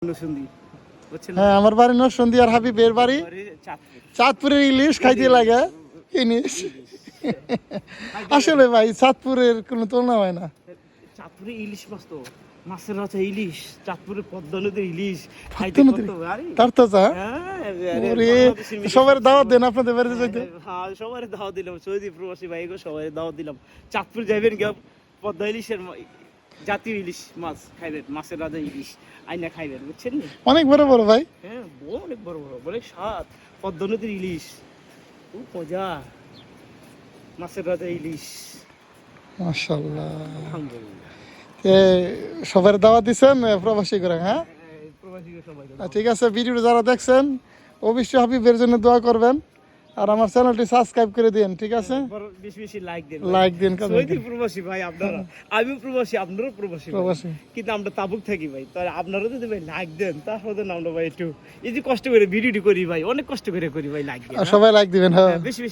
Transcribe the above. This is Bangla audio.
নরসিংদী, বুঝছেন? হ্যাঁ, আমার বাড়ি নরসিংদী আর হাবিবের বাড়ি চাঁদপুর। চাঁদপুরের ইলিশ খাইতে লাগে ইলিশ। আসলে ভাই চাঁদপুরের কোনো তুলনা হয় না। চাঁদপুরে ইলিশ মাছ তো, মাছের রাজা ইলিশ, চাঁদপুরের পদ্মা নদীর ইলিশ খাইতে পদ্মা নদীর? কত আরে। তার তো চা হ্যাঁ, ওরে, বাংলাদেশের ইলিশ সবার সবচেয়ে দাওয়াত বড়। দেন আপনাদের বাড়িতে যাইতে। হ্যাঁ, সবাই দাওয়াত দিলাম, সৌদি প্রবাসী ভাইগো সবাই দাওয়াত দিলাম। চাঁদপুর যাবেন গিয়া পদ্মা ইলিশের জাতীয় ইলিশ মাছ খাইবেন, মাছের রাজা ইলিশ আইনা খাইবেন, বুঝছেন? অনেক বড় বড় ভাই। হ্যাঁ, অনেক বড় বড়, অনেক স্বাদ। পদ্মা নদীর ইলিশ খুব মজা, মাছের রাজা ইলিশ। মাশাআল্লাহ। আলহামদুলিল্লাহ। সবার দাওয়াত দিচ্ছেন প্রবাসী করে, হ্যাঁ? প্রবাসীকে সবাই ঠিক আছে, ভিডিওটা যারা দেখছেন অবশ্যই হাবিবের জন্য দোয়া করবেন আর আমার চ্যানেলটি সাবস্ক্রাইব করে দিন, ঠিক আছে? বেশি বেশি লাইক দেন, লাইক দিন, comment সৌদি দিন। প্রবাসী ভাই আপনারা, আমিও প্রবাসী, আপনারও প্রবাসী ভাই। প্রবাসী। কিন্তু আমরা তাবুক থাকি ভাই, তাহলে আপনারা যদি ভাই লাইক দেন তাহলে আমরা ভাই একটু এই যে কষ্ট করে ভিডিওটি করি ভাই, অনেক কষ্ট করে করি ভাই, লাইক দেন, আর সবাই লাইক দিবেন, হ্যাঁ। বেশি বেশি